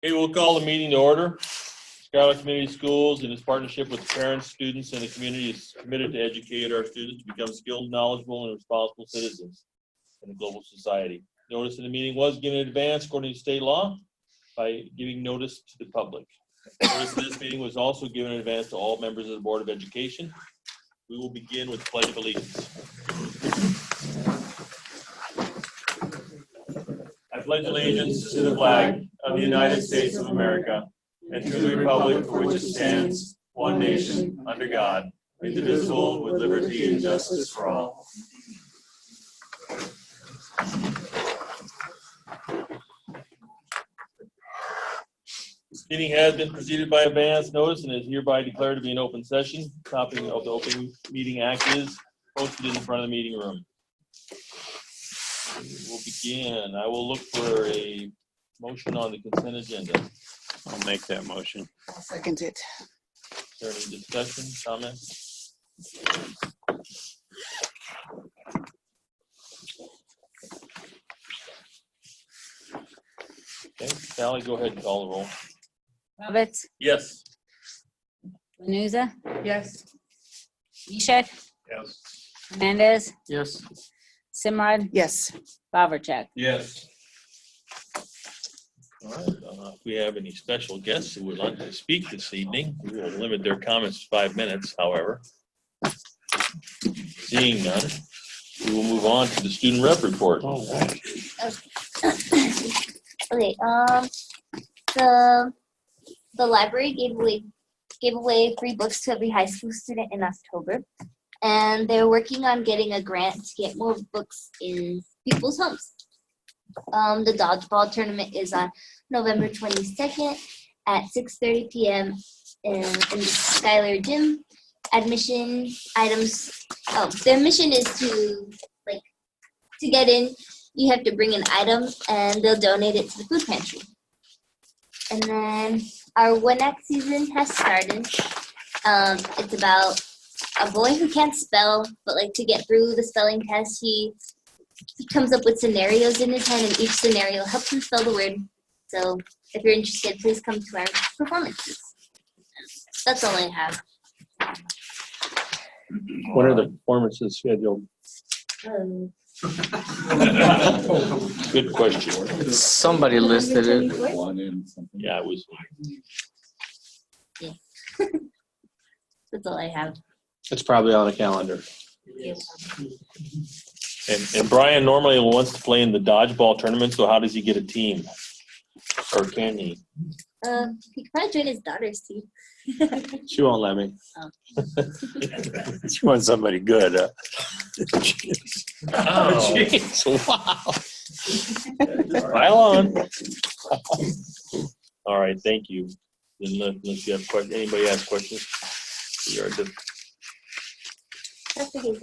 Okay, we'll call the meeting to order. Schuyler Community Schools, in its partnership with parents, students, and the community, is committed to educate our students to become skilled, knowledgeable, and responsible citizens in a global society. Notice in the meeting was given in advance according to state law by giving notice to the public. Notice of this meeting was also given in advance to all members of the Board of Education. We will begin with the Pledge of Allegiance. I pledge allegiance to the flag of the United States of America and to the republic for which it stands, one nation, under God, indivisible, with liberty and justice for all. This meeting has been preceded by advance notice and is hereby declared to be an open session. Copy of the Open Meeting Act is posted in the front of the meeting room. We'll begin. I will look for a motion on the consent agenda. I'll make that motion. I'll second it. Is there any discussion, comments? Okay, Sally, go ahead and call the roll. Roberts, Yes. Lanuza, Yes. Mishek, Yes. Hernandez, Yes. Simrod, Yes. Bovercheck. Yes. All right, if we have any special guests who would like to speak this evening, we will limit their comments to 5 minutes, however. Seeing none, we will move on to the student rep report. All right. Okay, the library gave away free books to every high school student in October, and they're working on getting a grant to get more books in people's homes. The dodgeball tournament is on November 22nd at 6:30 p.m. in the Schuyler gym. Admission items. Their mission is to get in. You have to bring an item, and they'll donate it to the food pantry. And then our WINAC season has started. It's about a boy who can't spell, but to get through the spelling test, he comes up with scenarios in his head, and each scenario helps him spell the word. So if you're interested, please come to our performances. That's all I have. What are the performances scheduled? Good question. Somebody listed it. Yeah, it was. That's all I have. It's probably on the calendar. And Brian normally wants to play in the dodgeball tournament, so how does he get a team? Or can he? He could probably join his daughter's team. She won't let me. Oh. She wants somebody good. Oh, Jeez, wow. pile on. All right, thank you. Unless you have questions, anybody has questions? We are done. That's okay.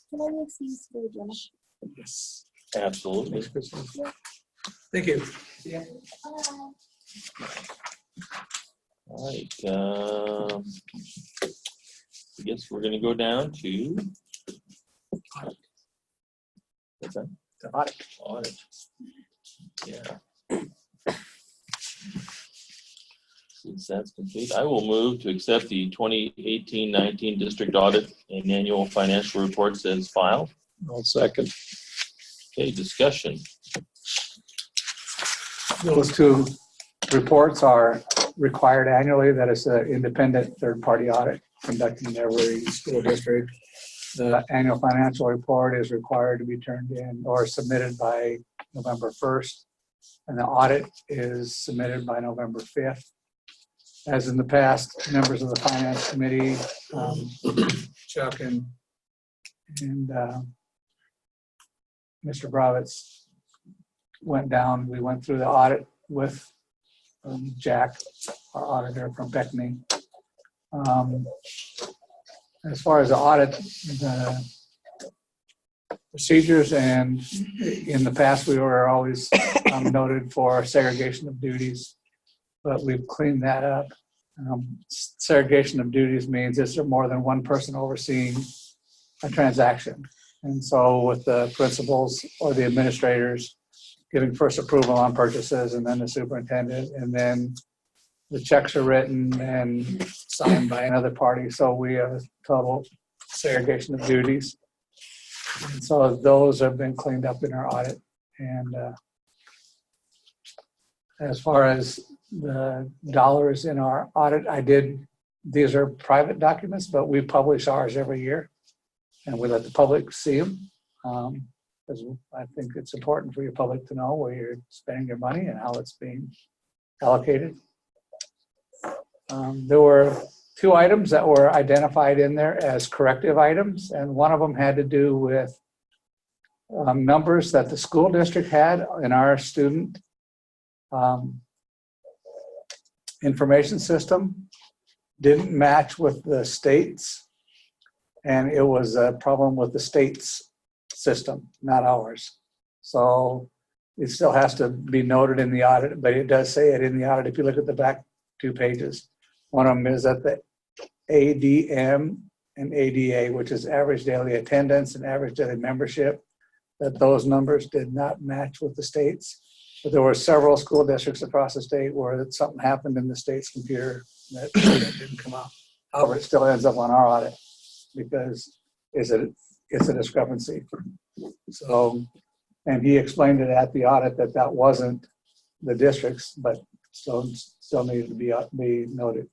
Can I make these for Jenna? Yes. Absolutely. Thank you. All right. I guess we're going to go down to what's that? The audit. Audit. Yeah. Since that's complete, I will move to accept the 2018-19 district audit and annual financial reports as filed. I'll second. Okay, discussion. Those two reports are required annually. That is an independent third-party audit conducted in every school district. The annual financial report is required to be turned in or submitted by November 1st, and the audit is submitted by November 5th. As in the past, members of the Finance Committee, Chuck and Mr. Bravitz went down. We went through the audit with Jack, our auditor from Beckney. As far as the audit, the procedures, and in the past we were always noted for segregation of duties, but we've cleaned that up. Segregation of duties means is there more than one person overseeing a transaction? And so with the principals or the administrators, giving first approval on purchases, and then the superintendent, and then the checks are written and signed by another party. So we have a total segregation of duties. And so those have been cleaned up in our audit. And as far as the dollars in our audit, these are private documents, but we publish ours every year. And we let the public see them. Because I think it's important for your public to know where you're spending your money and how it's being allocated. There were 2 items that were identified in there as corrective items, and one of them had to do with numbers that the school district had in our student information system didn't match with the state's, and it was a problem with the state's system, not ours. So it still has to be noted in the audit, but it does say it in the audit if you look at the back 2 pages. One of them is that the ADM and ADA, which is average daily attendance and average daily membership, that those numbers did not match with the state's. But there were several school districts across the state where something happened in the state's computer that didn't come out. However, it still ends up on our audit because it's a discrepancy. So, and he explained it at the audit that wasn't the district's, but still needed to be noted.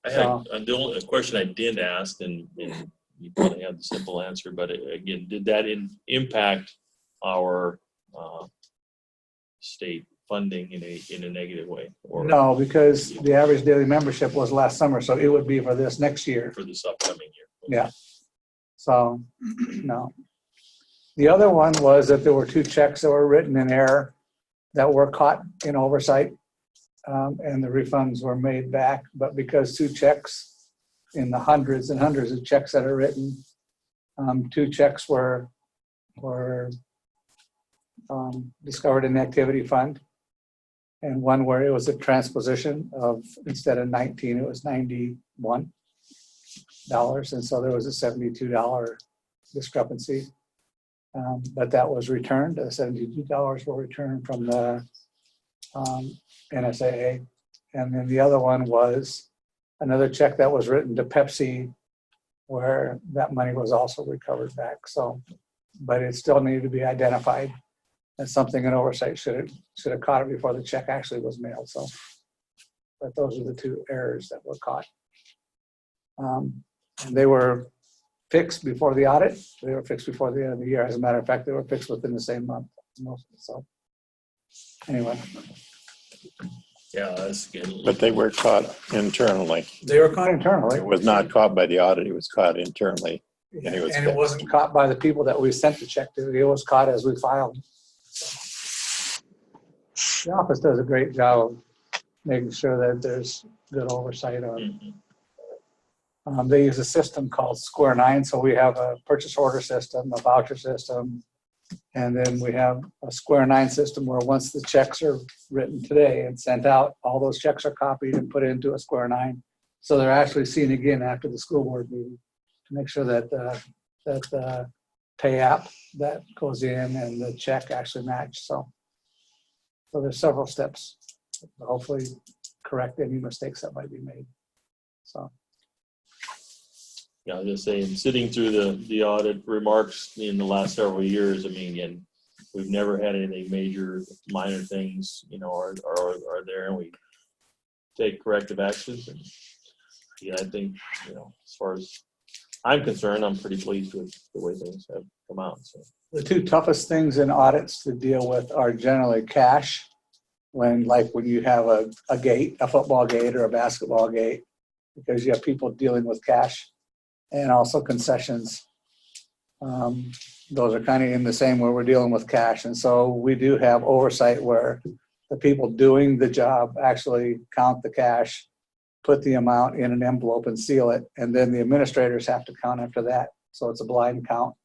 I had the only question I did ask, and you probably had the simple answer, but again, did that impact our state funding in a negative way? Or No, because the average daily membership was last summer, so it would be for this next year. for this upcoming year? Yeah. So, no. The other one was that there were 2 checks that were written in error that were caught in oversight, and the refunds were made back. But because 2 checks in the hundreds and hundreds of checks that are written, 2 checks were discovered in the activity fund, and one where it was a transposition of, instead of 19, it was $91. And so there was a $72 discrepancy. But that was returned. The $72 were returned from the NSAA. And then the other one was another check that was written to Pepsi, where that money was also recovered back. So, but it still needed to be identified as something in oversight should have caught it before the check actually was mailed. So, but those are the 2 errors that were caught. And they were fixed before the audit. They were fixed before the end of the year. As a matter of fact, they were fixed within the same month. So anyway. Yeah, that's good. But they were caught internally. They were caught internally. It was not caught by the audit, it was caught internally. And it was And it wasn't caught by the people that we sent the check to. It was caught as we filed. The office does a great job of making sure that there's good oversight on it. They use a system called Square 9. So we have a purchase order system, a voucher system, and then we have a Square 9 system where once the checks are written today and sent out, all those checks are copied and put into a Square 9. So they're actually seen again after the school board meeting to make sure that the pay app that goes in and the check actually match. So there's several steps to hopefully correct any mistakes that might be made. So. Yeah, I was just saying, sitting through the audit remarks in the last several years, I mean, again, we've never had anything major. Minor things, are there, and we take corrective actions. And yeah, I think, as far as I'm concerned, I'm pretty pleased with the way things have come out. So The 2 toughest things in audits to deal with are generally cash, when you have a gate, a football gate or a basketball gate, because you have people dealing with cash, and also concessions. Those are kind of in the same where we're dealing with cash. And so we do have oversight where the people doing the job actually count the cash, put the amount in an envelope and seal it. And then the administrators have to count after that. So it's a blind count.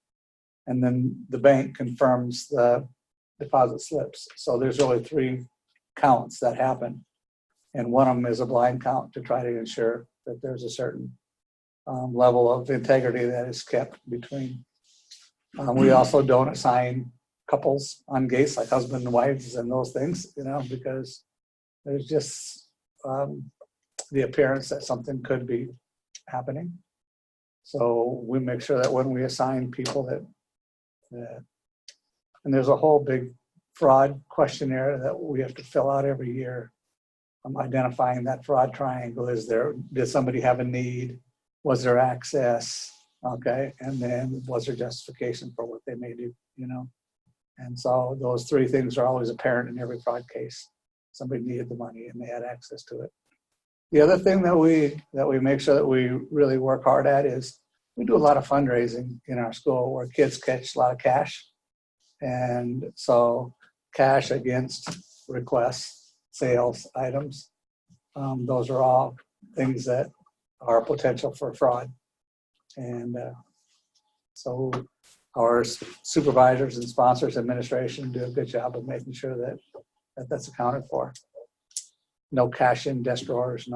And then the bank confirms the deposit slips. So there's really 3 counts that happen. And one of them is a blind count to try to ensure that there's a certain level of integrity that is kept between. We also don't assign couples on gates, like husband and wives and those things, because there's just the appearance that something could be happening. So we make sure that when we assign people that and there's a whole big fraud questionnaire that we have to fill out every year. Identifying that fraud triangle. Did somebody have a need? Was there access? Okay. And then was there justification for what they may do, And so those three things are always apparent in every fraud case. Somebody needed the money and they had access to it. The other thing that we make sure that we really work hard at is we do a lot of fundraising in our school where kids catch a lot of cash. And so cash against requests, sales items, those are all things that are potential for fraud. And so our supervisors and sponsors administration do a good job of making sure that that's accounted for. No cash in desk drawers,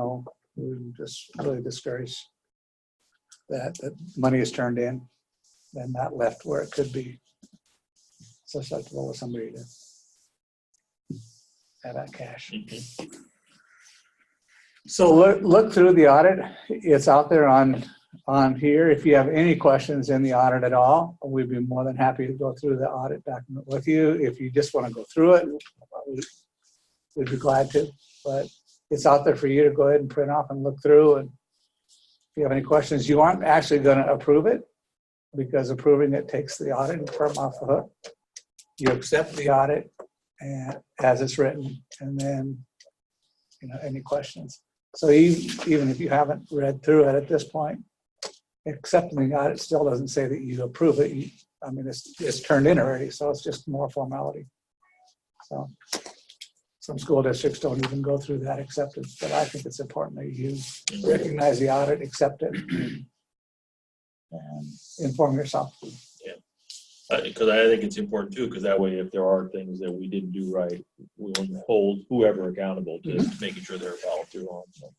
we just really discourage that money is turned in and not left where it could be susceptible with somebody to have that cash. Mhm. So look through the audit. It's out there on here. If you have any questions in the audit at all, we'd be more than happy to go through the audit document with you. If you just want to go through it, we'd be glad to. But it's out there for you to go ahead and print off and look through. And if you have any questions, you aren't actually going to approve it because approving it takes the auditing firm off the hook. You accept the audit and as it's written, and then any questions. So even if you haven't read through it at this point, accepting the audit still doesn't say that you approve it. It's turned in already, so it's just more formality. So some school districts don't even go through that acceptance, but I think it's important that you recognize the audit, accept it, and inform yourself. Because I think it's important too, because that way if there are things that we didn't do right, we will hold whoever accountable to making sure they're followed through on. So.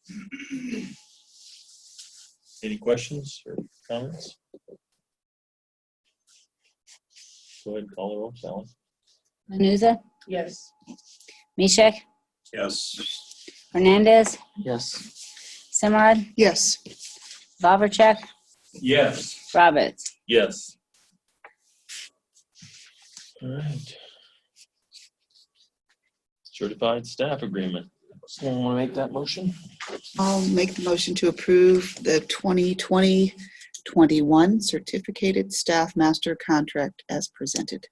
Any questions or comments? Go ahead and call the roll, Sally. Menuza, Yes. Mishek, Yes. Hernandez, Yes. Simrad, Yes. Vavracek, Yes. Roberts. Yes. All right. Certified staff agreement. Someone want to make that motion? I'll make the motion to approve the 2020-21 certificated staff master contract as presented.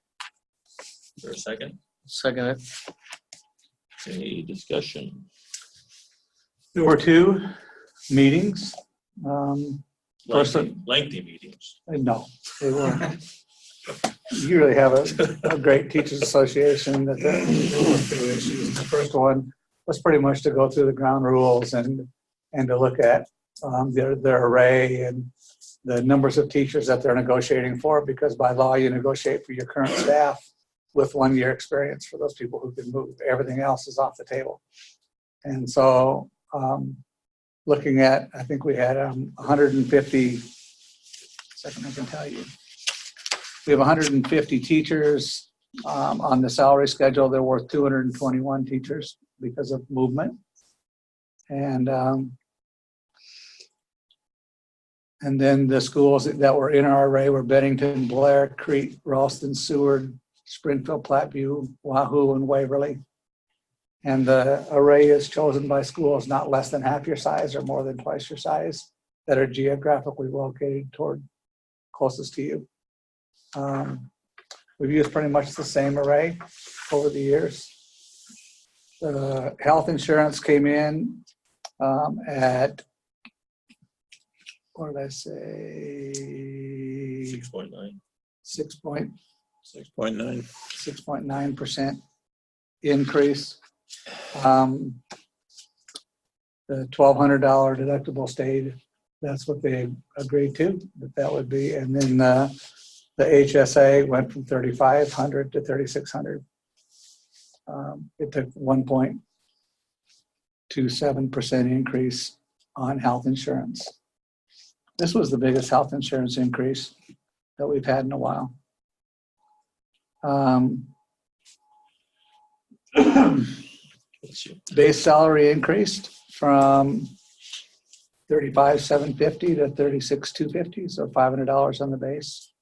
Is there a second? Second it. Any discussion? There were 2 meetings. Lengthy meetings. No, they weren't. You really have a great teachers association that they work through issues. The first one was pretty much to go through the ground rules and to look at their array and the numbers of teachers that they're negotiating for, because by law you negotiate for your current staff with 1 year experience for those people who can move. Everything else is off the table. And so looking at, I think we had 150, second I can tell you. We have 150 teachers on the salary schedule. There were 221 teachers because of movement. And then the schools that were in our array were Bennington, Blair, Crete, Ralston, Seward, Springfield, Platteview, Wahoo, and Waverly. And the array is chosen by schools not less than half your size or more than twice your size that are geographically located toward closest to you. We've used pretty much the same array over the years. The health insurance came in at, what did I say? 6.9. 6.9. 6.9% increase. The $1,200 deductible stayed. That's what they agreed to, that would be. And then the HSA went from 3,500 to 3,600. It took 1.27% increase on health insurance. This was the biggest health insurance increase that we've had in a while. Base salary increased from $35,750 to $36,250, so $500 on the base.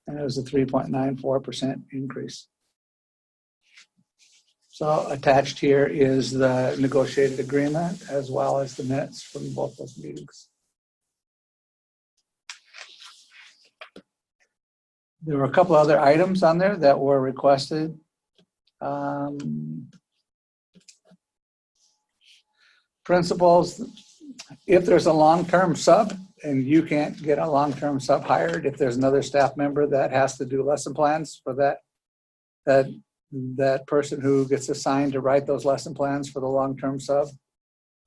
And it was a 3.94% increase. So attached here is the negotiated agreement as well as the minutes from both those meetings. There were a couple other items on there that were requested. Principals, if there's a long-term sub and you can't get a long-term sub hired, if there's another staff member that has to do lesson plans for that person who gets assigned to write those lesson plans for the long-term sub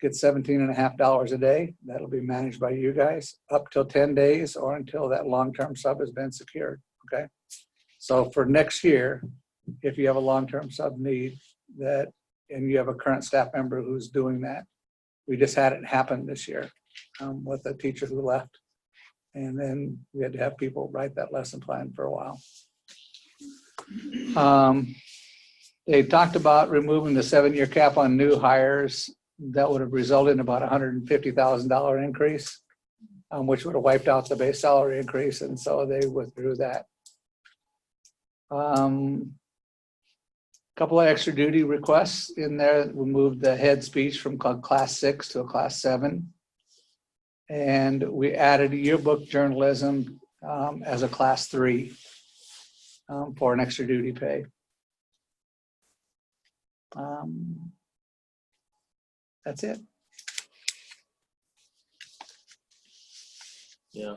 gets $17.50 a day. That'll be managed by you guys up till 10 days or until that long-term sub has been secured. Okay. So for next year, if you have a long-term sub need and you have a current staff member who's doing that, we just had it happen this year with a teacher who left. And then we had to have people write that lesson plan for a while. They talked about removing the 7-year cap on new hires. That would have resulted in about $150,000 increase, which would have wiped out the base salary increase. And so they withdrew that. Couple of extra duty requests in there. We moved the head speech from class 6 to a class 7. And we added yearbook journalism as a class 3 for an extra duty pay. That's it. Yeah.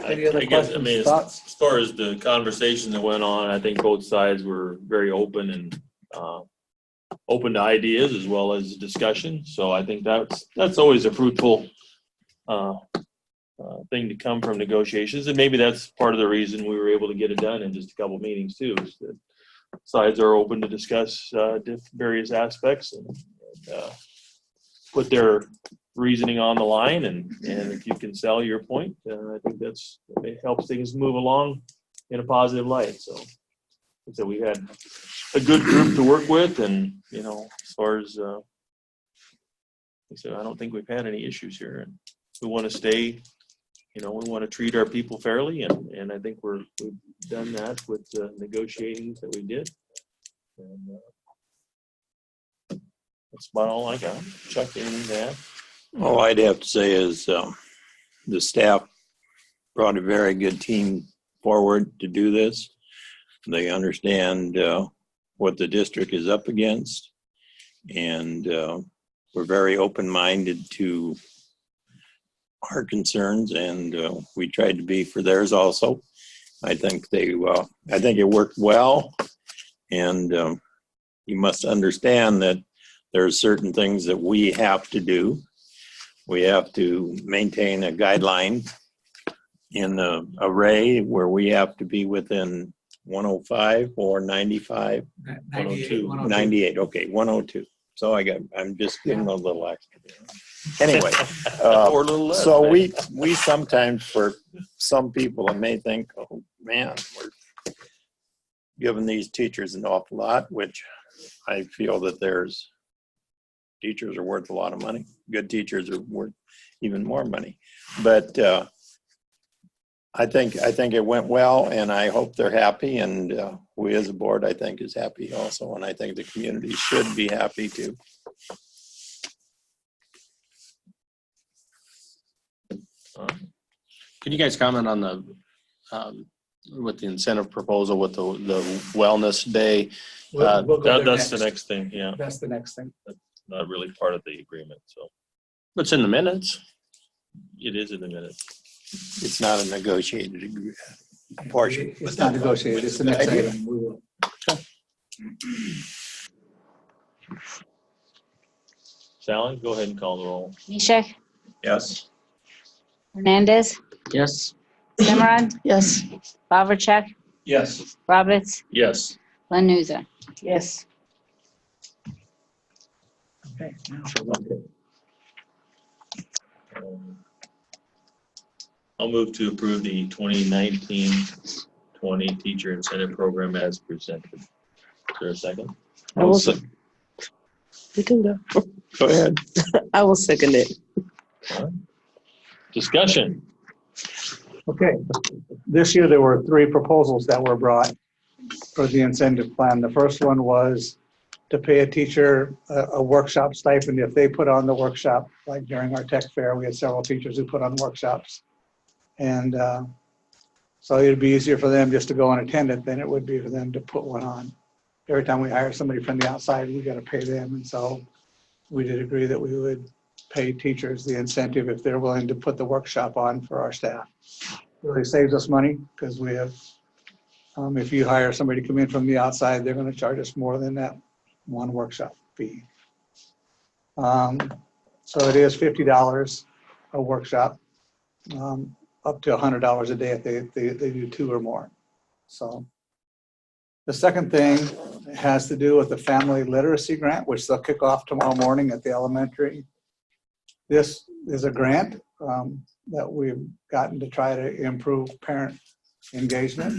Any other I guess, questions, as thoughts? far as the conversation that went on, I think both sides were very open and open to ideas as well as discussion. So I think that's always a fruitful thing to come from negotiations. And maybe that's part of the reason we were able to get it done in just a couple meetings too, is that sides are open to discuss various aspects and put their reasoning on the line, and if you can sell your point, I think it helps things move along in a positive light. So we had a good group to work with, and as far as like I said, I don't think we've had any issues here, and we want to stay. We want to treat our people fairly, and I think we've done that with the negotiations that we did. And that's about all I got. Chuck, anything to add? All I'd have to say is the staff brought a very good team forward to do this. They understand what the district is up against, and we're very open-minded to our concerns, and we tried to be for theirs also. I think it worked well, and you must understand that there are certain things that we have to do. We have to maintain a guideline in the array where we have to be within 105 or 95. 98. Okay, 102. So I'm just giving a little extra. Anyway, Or a little less, so maybe. we sometimes, for some people, it may think, oh man, we're giving these teachers an awful lot, which I feel that teachers are worth a lot of money. Good teachers are worth even more money. But I think it went well, and I hope they're happy. And we as a board, I think, is happy also. And I think the community should be happy too. Can you guys comment on the with the incentive proposal with the wellness day? We'll go there That's the next thing. Yeah, That's the next thing. not really part of the agreement. So It's in the minutes. it is in the minutes. It's not a negotiated portion. It's not negotiated. It's the next item. We will. Sally, go ahead and call the roll. Mishek, Yes. Hernandez, Yes. Simran, Yes. Vavracek, Yes. Roberts, Yes. Lanuza. Yes. Okay. I'll move to approve the 2019-20 2020 teacher incentive program as presented. Is there a second? I will, se- you can go. Go ahead. I will second it. All right. Discussion. Okay, this year there were 3 proposals that were brought for the incentive plan. The first one was to pay a teacher a workshop stipend if they put on the workshop, like during our tech fair, we had several teachers who put on workshops. And so it'd be easier for them just to go and attend it than it would be for them to put one on. Every time we hire somebody from the outside, we got to pay them. And so we did agree that we would pay teachers the incentive if they're willing to put the workshop on for our staff. Really saves us money because we have, if you hire somebody to come in from the outside, they're going to charge us more than that one workshop fee. So it is $50 a workshop, up to $100 a day if they do 2 or more. So the second thing has to do with the family literacy grant, which they'll kick off tomorrow morning at the elementary. This is a grant that we've gotten to try to improve parent engagement.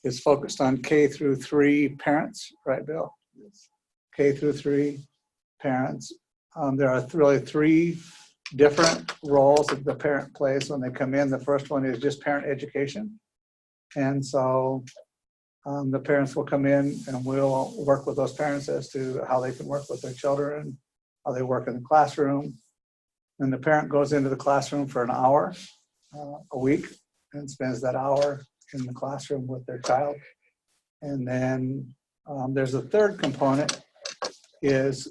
It's focused on K through 3 parents, right, Bill? K through 3 parents. There are really 3 different roles that the parent plays when they come in. The first one is just parent education. And so the parents will come in and we'll work with those parents as to how they can work with their children, how they work in the classroom. And the parent goes into the classroom for an hour a week and spends that hour in the classroom with their child. And then there's a third component is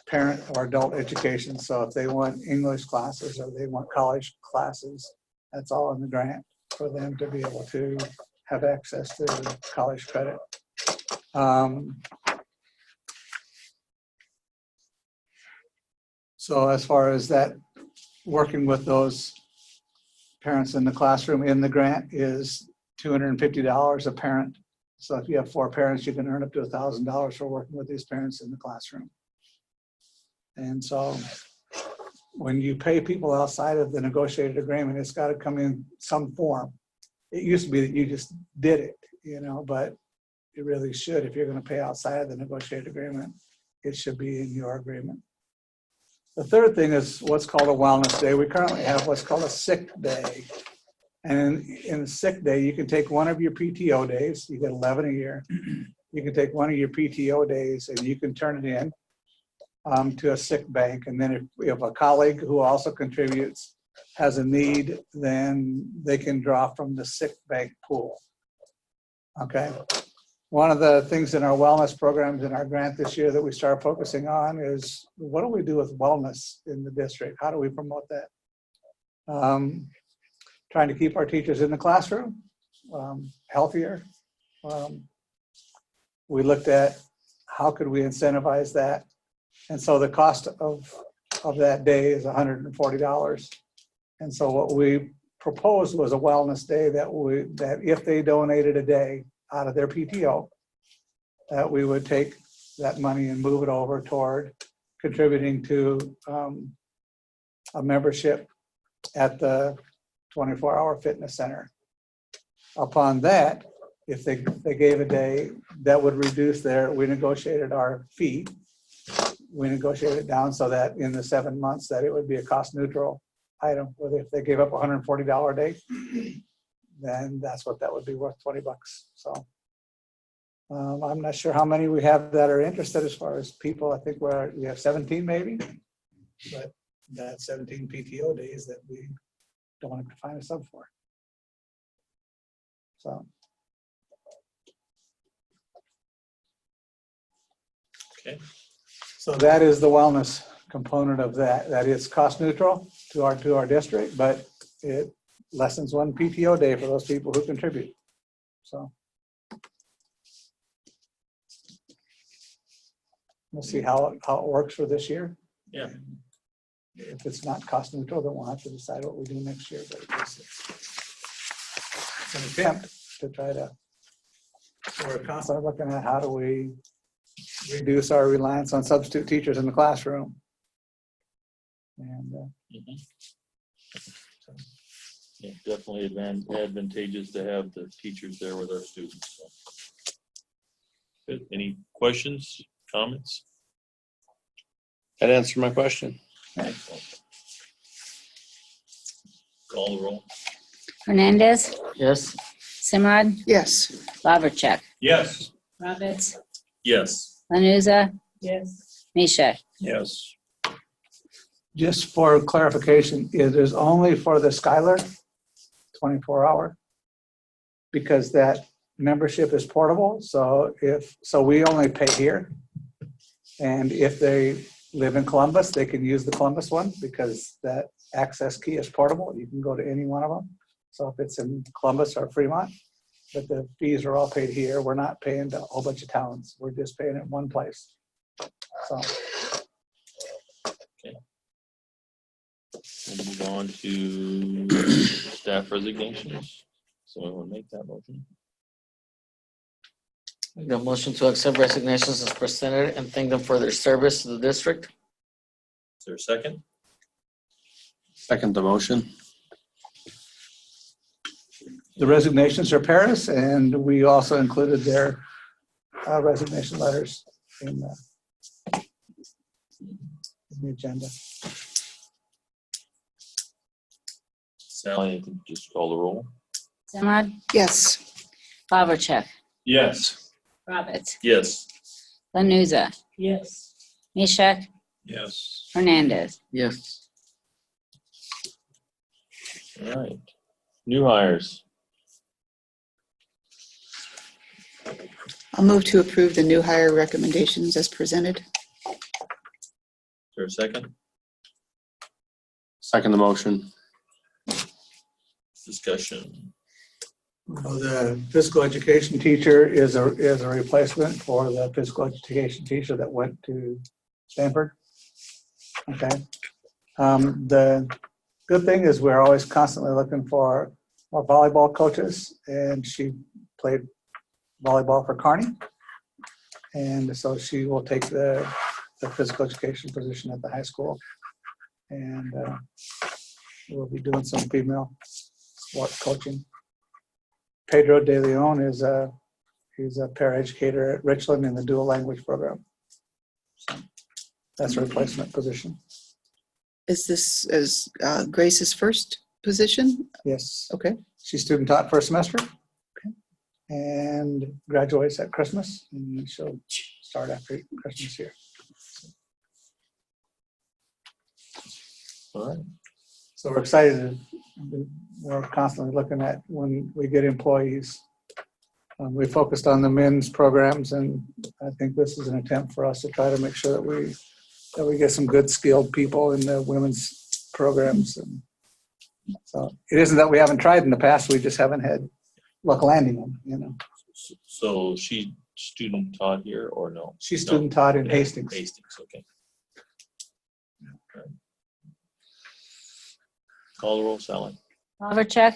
parent or adult education. So if they want English classes or they want college classes, that's all in the grant for them to be able to have access to college credit. So as far as that, working with those parents in the classroom in the grant is $250 a parent. So if you have 4 parents, you can earn up to $1,000 for working with these parents in the classroom. And so when you pay people outside of the negotiated agreement, it's got to come in some form. It used to be that you just did it, but it really should. If you're going to pay outside of the negotiated agreement, it should be in your agreement. The third thing is what's called a wellness day. We currently have what's called a sick day. And in a sick day, you can take one of your PTO days. You get 11 a year. You can take one of your PTO days and you can turn it in to a sick bank. And then if a colleague who also contributes has a need, then they can draw from the sick bank pool. Okay. One of the things in our wellness programs in our grant this year that we start focusing on is what do we do with wellness in the district? How do we promote that? Trying to keep our teachers in the classroom healthier. We looked at how could we incentivize that. And so the cost of that day is $140. And so what we proposed was a wellness day that if they donated a day out of their PTO, that we would take that money and move it over toward contributing to a membership at the 24-hour fitness center. Upon that, if they gave a day, that would reduce we negotiated our fee. We negotiated it down so that in the 7 months that it would be a cost neutral item. Whether if they gave up $140 a day, then that's what that would be worth, $20. So I'm not sure how many we have that are interested as far as people. I think we have 17 maybe, but that's 17 PTO days that we don't want to find a sub for. So. Okay. So that is the wellness component of that. That is cost neutral to our district, but it lessens one PTO day for those people who contribute. So we'll see how it works for this year. Yeah. If it's not cost neutral, then we'll have to decide what we do next year. But it's an attempt to try to. We're constantly looking at how do we reduce our reliance on substitute teachers in the classroom. And Yeah, definitely advantageous to have the teachers there with our students. So. Good. Any questions, comments? That answered my question. Excellent. Call the roll. Hernandez, Yes. Simrod, Yes. Vavricek, Yes. Roberts, Yes. Lanuza, Yes. Mishak. Yes. Just for clarification, it is only for the Schuyler 24-hour because that membership is portable. So we only pay here. And if they live in Columbus, they can use the Columbus one because that access key is portable. You can go to any one of them. So if it's in Columbus or Fremont, but the fees are all paid here. We're not paying to a whole bunch of towns. We're just paying it one place. So We'll move on to staff resignations. Someone want to make that motion? Make a motion to accept resignations as presented and thank them for their service to the district. Is there a second? Second the motion. the resignations are Paris, and we also included their resignation letters in the agenda. Sally, I think just call the roll. Simrod, Yes. Vavricek, Yes. Roberts, Yes. Lanuza, Yes. Mishak, Yes. Hernandez. Yes. All right. New hires. I'll move to approve the new hire recommendations as presented. Is there a second? Second the motion. Discussion. The physical education teacher is a replacement for the physical education teacher that went to Stanford. Okay. The good thing is we're always constantly looking for more volleyball coaches, and she played volleyball for Kearney. And so she will take the physical education position at the high school. And we'll be doing some female sport coaching. Pedro De Leon is he's a paraeducator at Richland in the dual language program. So that's a replacement position. Is this as Grace's first position? Yes. Okay. She's student taught for a semester. Okay. And graduates at Christmas, and she'll start after Christmas here. All right. So we're excited. We're constantly looking at when we get employees. We focused on the men's programs, and I think this is an attempt for us to try to make sure that we get some good skilled people in the women's programs. And so it isn't that we haven't tried in the past, we just haven't had luck landing them, you know. So she student taught here or no? She's No. student taught in Hastings. Hastings, okay. All right. Call the roll, Sally. Vavricek,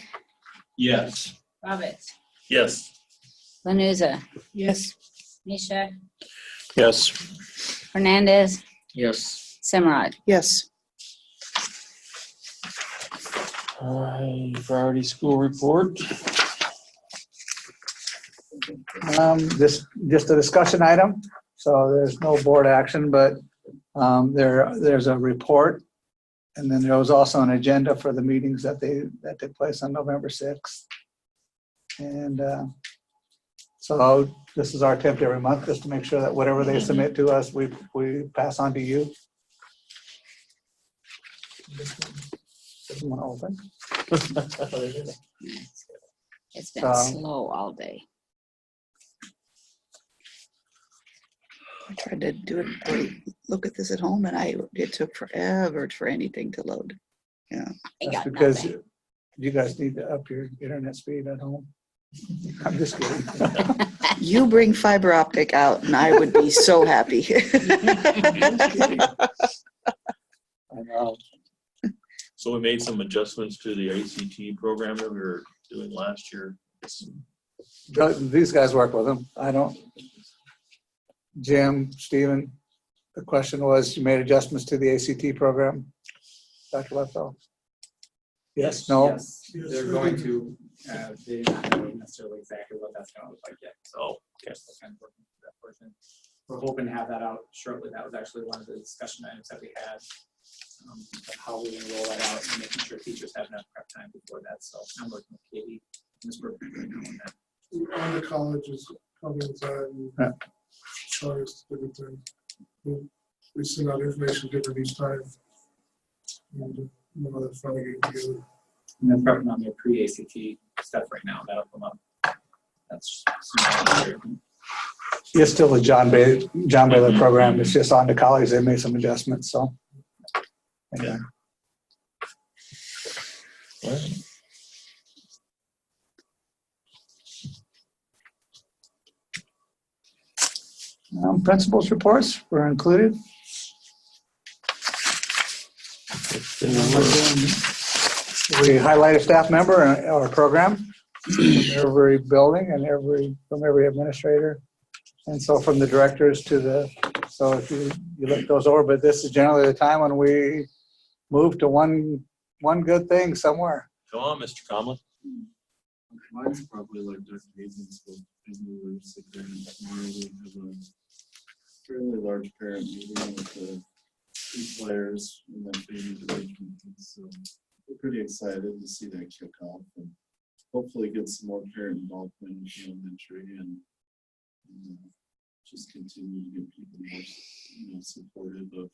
Yes. Roberts, Yes. Lanuza, Yes. Mishak, Yes. Hernandez, Yes. Simrod. Yes. All right, priority school report. This just a discussion item, so there's no board action, but there's a report, and then there was also an agenda for the meetings that took place on November 6th. And so this is our attempt every month, just to make sure that whatever they submit to us, we pass on to you. Doesn't want to open. It's been So- slow all day. I tried to do it, look at this at home, and it took forever for anything to load. Yeah. I That's got because nothing. you guys need to up your internet speed at home. I'm just kidding. You bring fiber optic out, and I would be so happy. I know. So we made some adjustments to the ACT program that we were doing last year. These guys work with them. I don't. Jim, Stephen, the question was, you made adjustments to the ACT program, Dr. Leffeldt? Yes, no? Yes, they're going to, they don't know necessarily exactly what that's gonna look like yet, so. Oh, okay. Still kind of working through that portion. We're hoping to have that out shortly. That was actually one of the discussion items that we had. Of how we're gonna roll that out and making sure teachers have enough prep time before that, so I'm working with Katie, Ms. Burke, right now on that. On the college is coming inside and Yeah. showing us different things. We send out information different each time. And that's fun to get together. And then prepping on their pre-ACT stuff right now, that'll come up. That's. It's still the John Baylor program. It's just on to college. They made some adjustments, so. Yeah. All right. Principals reports were included. We highlight a staff member or a program from every building and from every administrator. And so from the directors to so if you look those over, but this is generally the time when we move to one good thing somewhere. Come on, Mr. Conlon. Mine's probably like Dr. Hazen's book. Tomorrow we have a fairly large parent meeting with the key players and then family engagement. So we're pretty excited to see that kick off and hopefully get some more parent involvement in elementary and just continue to get people more supportive of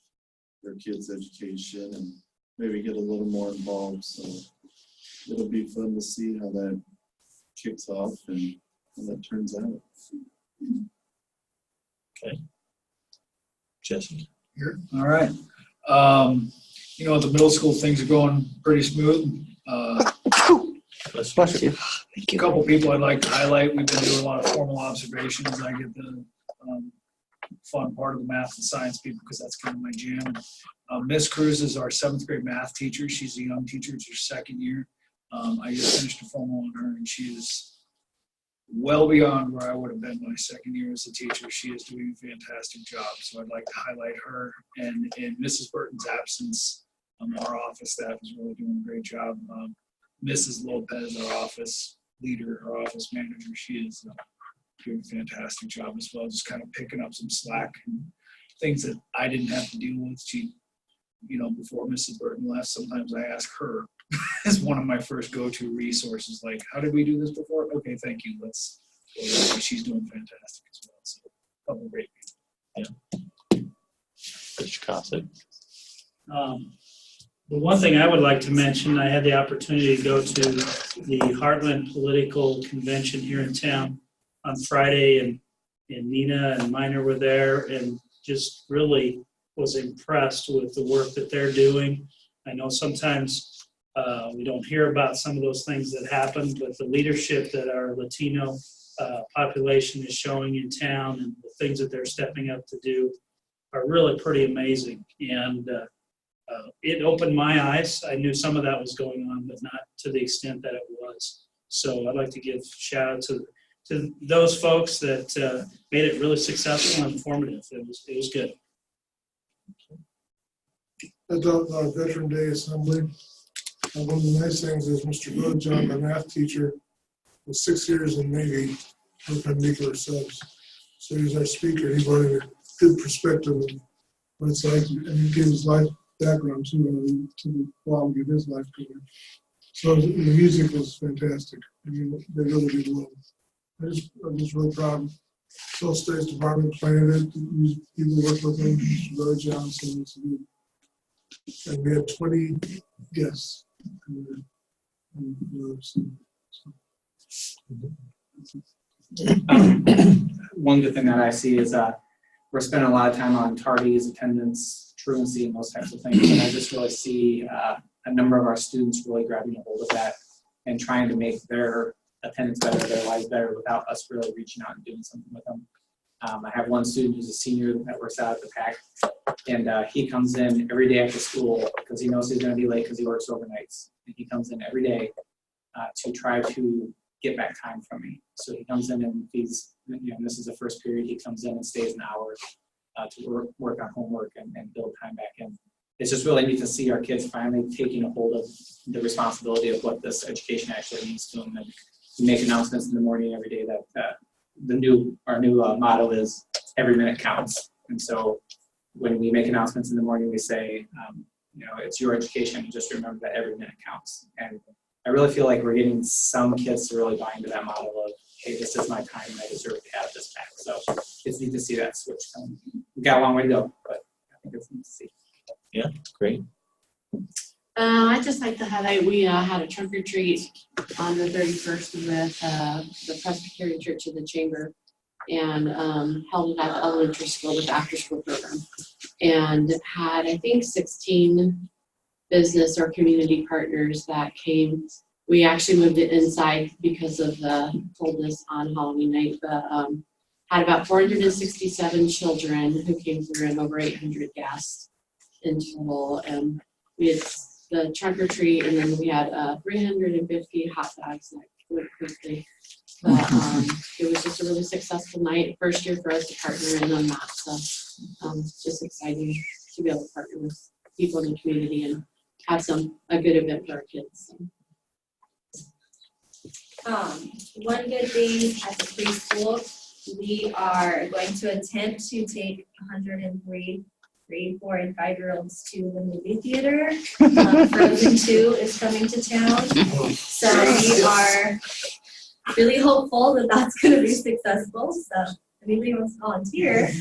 their kids' education and maybe get a little more involved. So it'll be fun to see how that kicks off and how that turns out. Okay. Jesse. Here. All right. The middle school things are going pretty smooth. Bless you. A couple people I'd like to highlight. We've been doing a lot of formal observations. I get the fun part of the math and science people because that's kind of my jam. Miss Cruz is our 7th grade math teacher. She's a young teacher. It's her 2nd year. I just finished a formal on her, and she is well beyond where I would have been my 2nd year as a teacher. She is doing a fantastic job. So I'd like to highlight her. And in Mrs. Burton's absence, our office staff is really doing a great job. Mrs. Lopez, our office leader, our office manager, she is doing a fantastic job as well, just kind of picking up some slack and things that I didn't have to deal with. She, before Mrs. Burton left, sometimes I ask her as one of my first go-to resources, like, how did we do this before? Okay, thank you. Let's go. She's doing fantastic as well. So, a couple of great people. Yeah. Mr. Cossack. The one thing I would like to mention, I had the opportunity to go to the Heartland Political Convention here in town on Friday, and Nina and Minor were there, and just really was impressed with the work that they're doing. I know sometimes we don't hear about some of those things that happen, but the leadership that our Latino population is showing in town and the things that they're stepping up to do are really pretty amazing. And it opened my eyes. I knew some of that was going on, but not to the extent that it was. So I'd like to give shout out to those folks that made it really successful and informative. It was good. At the Veteran Day Assembly, one of the nice things is Mr. Goodjohn, my math teacher, was 6 years in Navy with nuclear subs. So he's our speaker. He brought in a good perspective of what it's like, and he gave his life background to the quality of his life career. So the music was fantastic. I mean, they really did well. I'm just real proud. Soul State's Department planned it. People worked with him, Mr. Roy Johnson. And we had 20 guests. One good thing that I see is we're spending a lot of time on tardies, attendance, truancy, and those types of things. And I just really see a number of our students really grabbing a hold of that and trying to make their attendance better, their lives better, without us really reaching out and doing something with them. I have one student who's a senior that works out at the PAC, and he comes in every day after school because he knows he's going to be late because he works overnights. And he comes in every day to try to get back time from me. So he comes in, and he's, this is the first period, he comes in and stays an hour to work on homework and build time back in. it's just really neat to see our kids finally taking a hold of the responsibility of what this education actually means to them. And we make announcements in the morning every day that our new motto is every minute counts. And so when we make announcements in the morning, we say, it's your education. Just remember that every minute counts. And I really feel like we're getting some kids to really buy into that model of, hey, this is my time and I deserve to have this back. So it's neat to see that switch come. We've got a long way to go, but I think it's neat to see. Yeah, great. I'd just like to highlight, we had a trunk or treat on the 31st with the Presbyterian Church of the Chamber, and held it at the elementary school with the after school program, and had, I think, 16 business or community partners that came. We actually moved it inside because of the coldness on Halloween night, but had about 467 children who came through and over 800 guests in total. And we had the trunk or treat, and then we had 350 hot dogs that went quickly. But it was just a really successful night. First year for us to partner in on that. So it's just exciting to be able to partner with people in the community and have a good event for our kids. So. One good thing at the preschool, we are going to attempt to take 103 3, 4, and 5-year-olds to the movie theater. Frozen 2 is coming to town. So we are really hopeful that that's going to be successful. So if anybody wants to volunteer,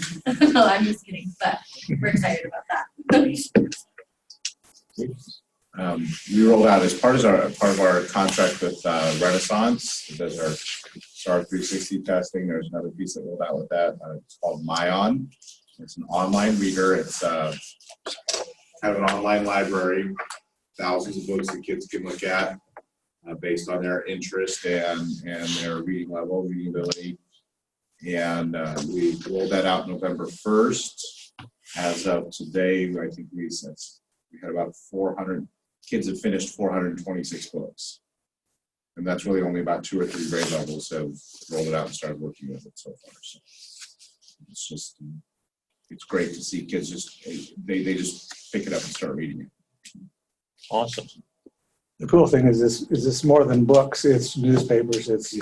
no, I'm just kidding, but we're excited about that. We rolled out as part of our contract with Renaissance, that does our STAR 360 testing. There's another piece that rolled out with that. It's called MyOn. It's an online reader. It's kind of an online library, thousands of books that kids can look at based on their interest and their reading level, reading ability. And we rolled that out November 1st. As of today, I think we had about 400 kids have finished 426 books. And that's really only about 2 or 3 grade levels have rolled it out and started working with it so far. So it's just, it's great to see kids they just pick it up and start reading it. Awesome. The cool thing is this more than books, it's newspapers, it's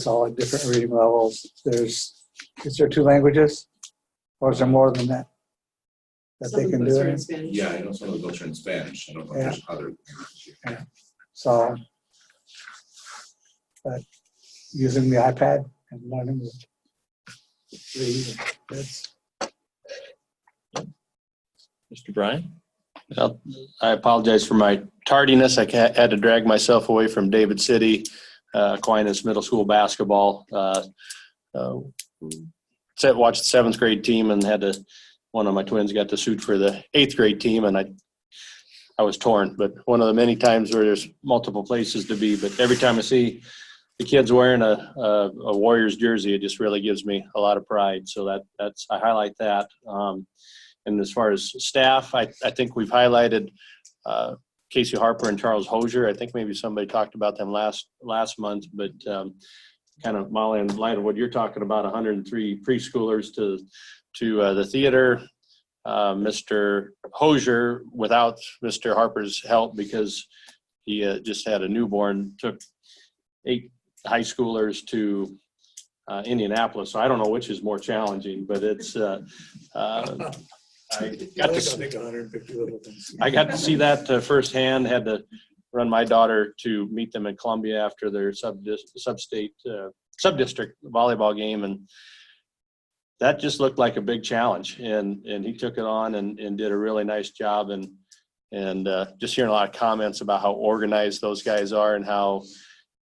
all at different reading levels. Is there 2 languages? Or is there more than that? That Some they can of us do are in it? Spanish. Yeah, I know some of the books are in Spanish. I don't know if there's other. Yeah. So, but using the iPad and learning to read, that's. Mr. Bryan? Well, I apologize for my tardiness. I had to drag myself away from David City, Aquinas Middle School basketball. Watched the 7th grade team and one of my twins got to suit for the 8th grade team, and I was torn. But one of the many times where there's multiple places to be. But every time I see the kids wearing a Warriors jersey, it just really gives me a lot of pride. So I highlight that. And as far as staff, I think we've highlighted Casey Harper and Charles Hosier. I think maybe somebody talked about them last month, but kind of, Molly, in light of what you're talking about, 103 preschoolers to the theater. Mr. Hosier, without Mr. Harper's help, because he just had a newborn, took 8 high schoolers to Indianapolis. So I don't know which is more challenging, but it's I got to see that firsthand. Had to run my daughter to meet them in Columbia after their sub-district volleyball game, and that just looked like a big challenge. And he took it on and did a really nice job. And just hearing a lot of comments about how organized those guys are and how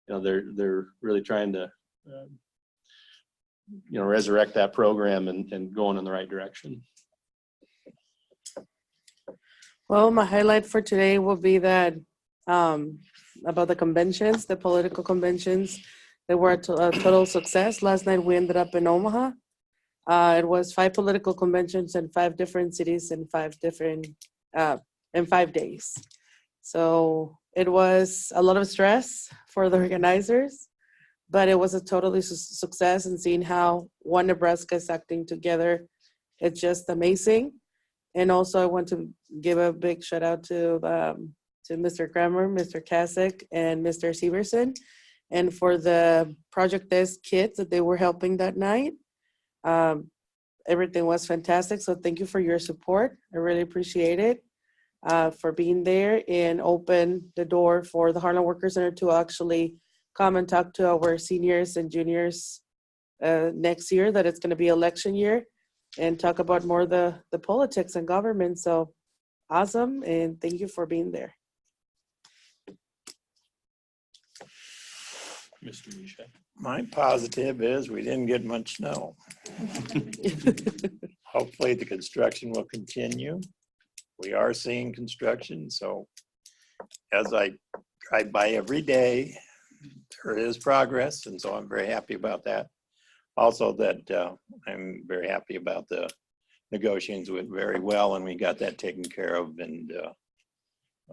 they're really trying to resurrect that program and going in the right direction. Well, my highlight for today will be that about the conventions, the political conventions. They were a total success. Last night we ended up in Omaha. It was 5 political conventions in 5 different cities in 5 days. So it was a lot of stress for the organizers, but it was a totally success, and seeing how one Nebraska is acting together, it's just amazing. And also I want to give a big shout out to Mr. Kramer, Mr. Kasich, and Mr. Severson, and for the Project Desk kids that they were helping that night. Everything was fantastic. So thank you for your support. I really appreciate it. For being there and open the door for the Harlem Workers Center to actually come and talk to our seniors and juniors next year, that it's going to be election year, and talk about more the politics and government. So awesome, and thank you for being there. Mr. Misha. My positive is we didn't get much snow. Hopefully the construction will continue. We are seeing construction, so as I drive by every day, there is progress, and so I'm very happy about that. Also that I'm very happy about the negotiations went very well, and we got that taken care of, and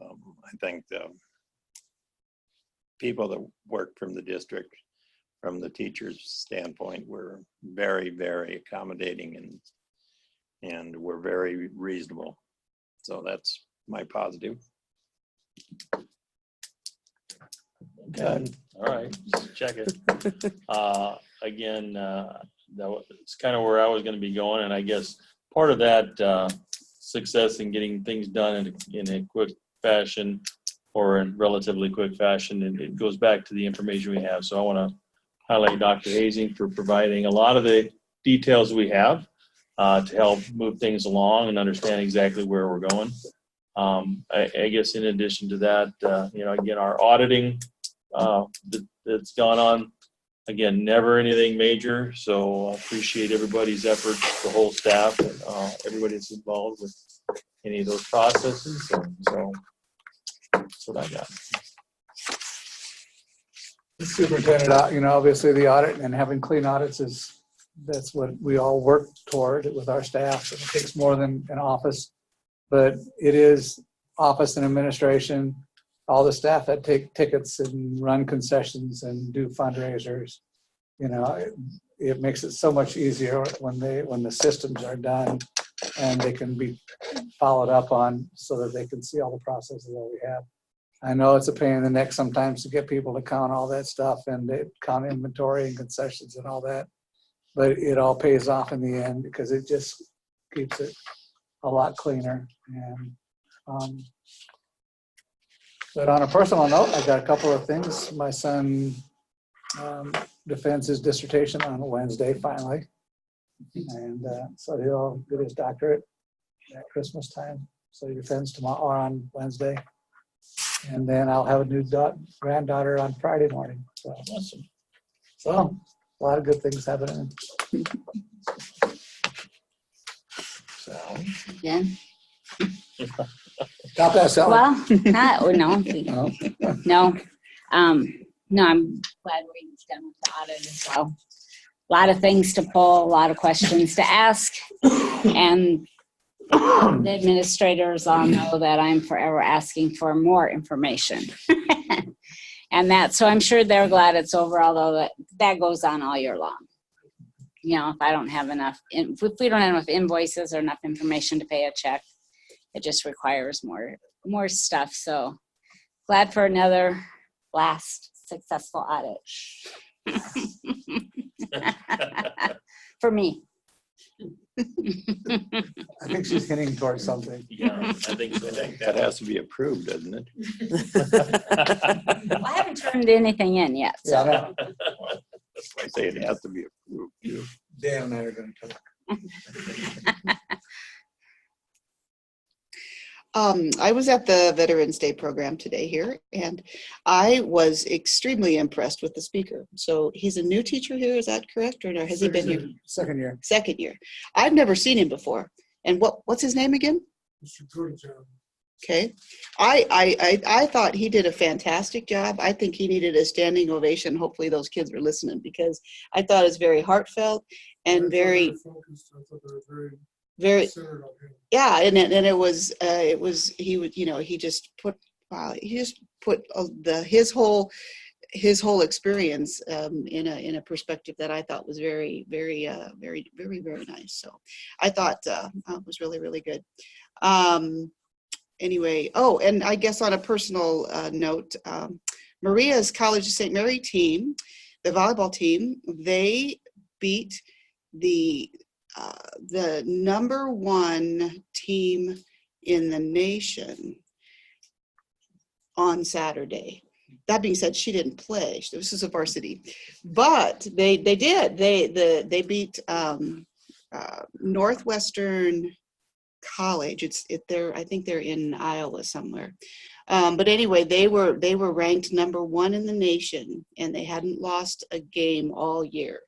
I think the people that work from the district, from the teachers' standpoint, were very, very accommodating and were very reasonable. So that's my positive. Good. All right, just check it. Again, that was kind of where I was going to be going, and I guess part of that success in getting things done in a quick fashion, or in relatively quick fashion, and it goes back to the information we have. So I want to highlight Dr. Hazing for providing a lot of the details we have to help move things along and understand exactly where we're going. I guess in addition to that, again, our auditing that's gone on, again, never anything major. So I appreciate everybody's efforts, the whole staff, and everybody that's involved with any of those processes. And so that's what I got. Superintendent, obviously the audit and having clean audits that's what we all work toward with our staff. It takes more than an office, but it is office and administration, all the staff that take tickets and run concessions and do fundraisers. It makes it so much easier when the systems are done and they can be followed up on, so that they can see all the processes that we have. I know it's a pain in the neck sometimes to get people to count all that stuff, and they count inventory and concessions and all that, but it all pays off in the end because it just keeps it a lot cleaner. And but on a personal note, I got a couple of things. My son defends his dissertation on Wednesday finally, and so he'll get his doctorate at Christmas time. So he defends tomorrow or on Wednesday. And then I'll have a new granddaughter on Friday morning. So, awesome. So a lot of good things happening. So, Yeah. Got that, Sally? Well, no. No, I'm glad we're done with the audit as well. A lot of things to pull, a lot of questions to ask, and the administrators all know that I'm forever asking for more information. And so I'm sure they're glad it's over, although that goes on all year long. If I don't have enough, if we don't have enough invoices or enough information to pay a check, it just requires more stuff. So glad for another last successful audit. For me. I think she's hinting towards something. Yeah, I think so. That has to be approved, doesn't it? Well, I haven't turned anything in yet. So. Yeah, I know. That's why I say it has to be approved too. Dan and I are going to talk. I was at the Veterans Day program today here, and I was extremely impressed with the speaker. So he's a new teacher here, is that correct? Or has he been here? Second year. Second year. I've never seen him before. And what's his name again? Mr. Goodjob. Okay. I thought he did a fantastic job. I think he needed a standing ovation. Hopefully those kids were listening, because I thought it was very heartfelt and very focused. I thought they were very centered on him. yeah, and it was he would he just put his whole his whole experience in a perspective that I thought was very nice. So I thought it was really, really good. Anyway, oh, and I guess on a personal note, Maria's College of St. Mary team, the volleyball team, they beat the #1 team in the nation on Saturday. That being said, she didn't play. This is a varsity, but they did. They beat Northwestern College. I think they're in Iowa somewhere. But anyway, they were ranked #1 in the nation, and they hadn't lost a game all year.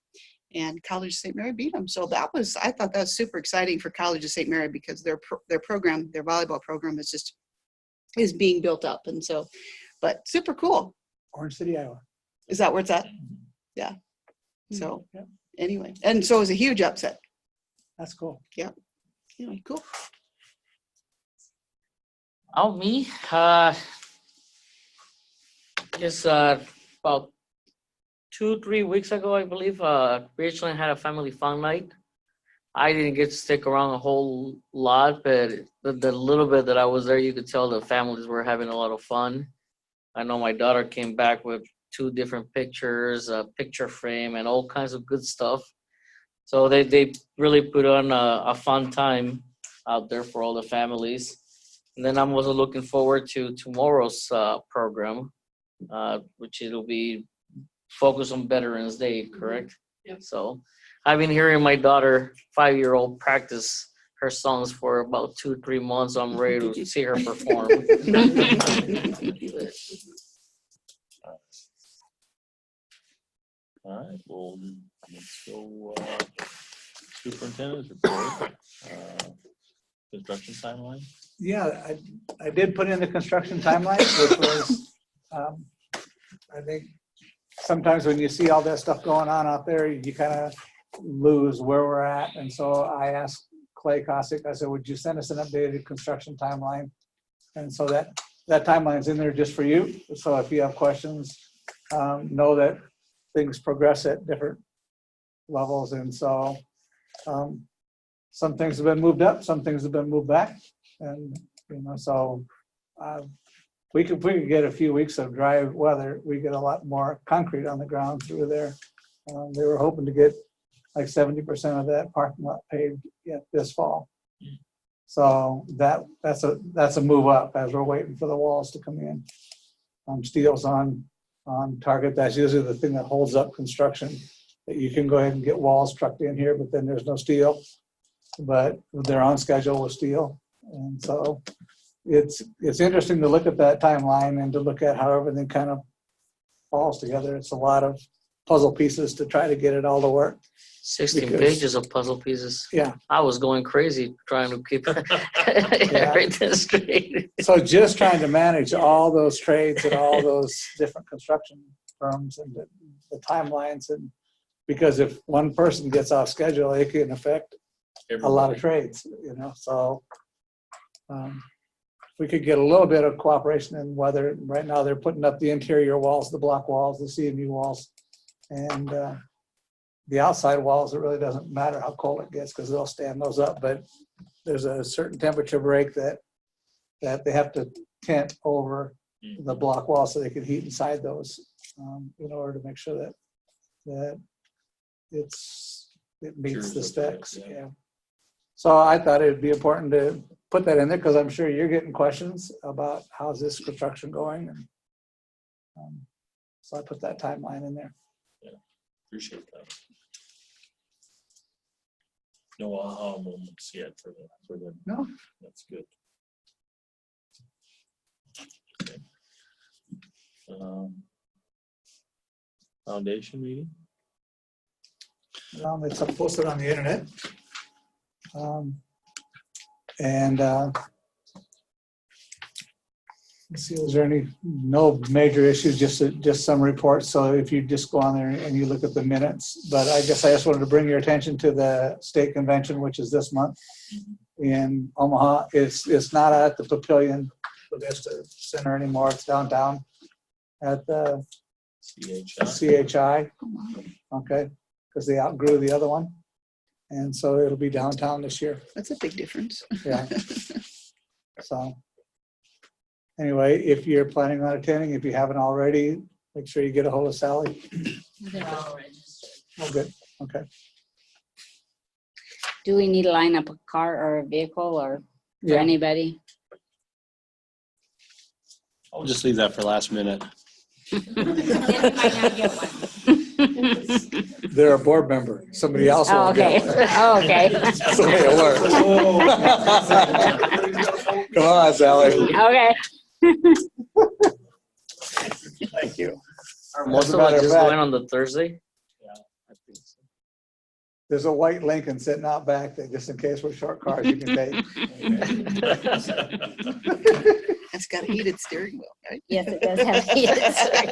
And College of St. Mary beat them. So I thought that was super exciting for College of St. Mary, because their program, their volleyball program is being built up. And so, but super cool. Orange City, Iowa. Is that where it's at? Yeah. So anyway, and so it was a huge upset. That's cool. Yeah. Anyway, cool. Oh, me? Just about 2-3 weeks ago, I believe, Richland had a family fun night. I didn't get to stick around a whole lot, but the little bit that I was there, you could tell the families were having a lot of fun. I know my daughter came back with 2 different pictures, a picture frame, and all kinds of good stuff. So they really put on a fun time out there for all the families. And then I'm also looking forward to tomorrow's program, which it'll be focused on Veterans Day, correct? Yep. So I've been hearing my daughter, 5-year-old, practice her songs for about 2-3 months. I'm ready to see her perform. All right, well, let's go superintendent's report. Construction timeline. Yeah, I did put in the construction timeline, which was, I think sometimes when you see all that stuff going on out there, you kind of lose where we're at. And so I asked Clay Cossack, I said, would you send us an updated construction timeline? And so that timeline's in there just for you. So if you have questions, know that things progress at different levels. And so some things have been moved up, some things have been moved back. And, so we could get a few weeks of dry weather, we get a lot more concrete on the ground through there. They were hoping to get like 70% of that parking lot paved this fall. So that's a move up as we're waiting for the walls to come in. Steel's on target. That's usually the thing that holds up construction, that you can go ahead and get walls trucked in here, but then there's no steel. But they're on schedule with steel. And so it's interesting to look at that timeline and to look at how everything kind of falls together. It's a lot of puzzle pieces to try to get it all to work. 16 pages of puzzle pieces. Yeah. I was going crazy trying to keep everything straight. So just trying to manage all those trades and all those different construction firms and the timelines, and because if one person gets off schedule, it can affect a lot of trades, so if we could get a little bit of cooperation in weather. Right now they're putting up the interior walls, the block walls, the CMU walls, and the outside walls, it really doesn't matter how cold it gets because they'll stand those up, but there's a certain temperature break that they have to tent over the block wall so they can heat inside those in order to make sure that it meets the specs. Yeah. So I thought it'd be important to put that in there because I'm sure you're getting questions about how's this construction going, and so I put that timeline in there. Yeah, appreciate that. No aha moments yet for them. No, that's good. Okay. Foundation meeting. It's posted on the internet. Let's see, is there no major issues, just some reports. So if you just go on there and you look at the minutes, but I guess I just wanted to bring your attention to the state convention, which is this month in Omaha. It's not at the Papillion Center anymore. It's downtown at the CHI. Okay, because they outgrew the other one. And so it'll be downtown this year. That's a big difference. Yeah. So anyway, if you're planning on attending, if you haven't already, make sure you get a hold of Sally. They're all registered. Oh, good. Okay. Do we need to line up a car or a vehicle or for Yeah. anybody? I'll just leave that for last minute. They're a board member. Somebody else Oh, will okay. get one. Oh, okay. That's the way it works. Come on, Sally. Okay. Thank you. Are most As a of us matter of just fact- going on the Thursday? I think so. There's a white Lincoln sitting out back that just in case we're short cars, you can take. It's got a heated steering wheel, right? Yes, it does have heated steering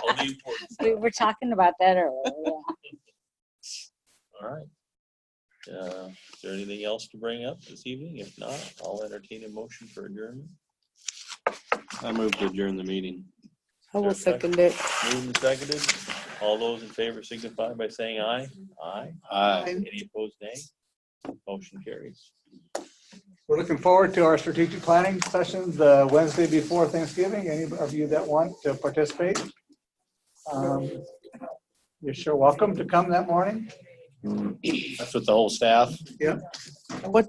All the important wheel. We were talking about that earlier. Yeah. All right. Is there anything else to bring up this evening? If not, I'll entertain a motion for adjournment. I moved to adjourn the meeting. I will second it. Moved and seconded. All those in favor signify by saying aye. Aye. Aye. Any opposed, nay? Motion carries. We're looking forward to our strategic planning sessions the Wednesday before Thanksgiving. Any of you that want to participate, you're sure welcome to come that morning. That's with the whole staff. Yep. What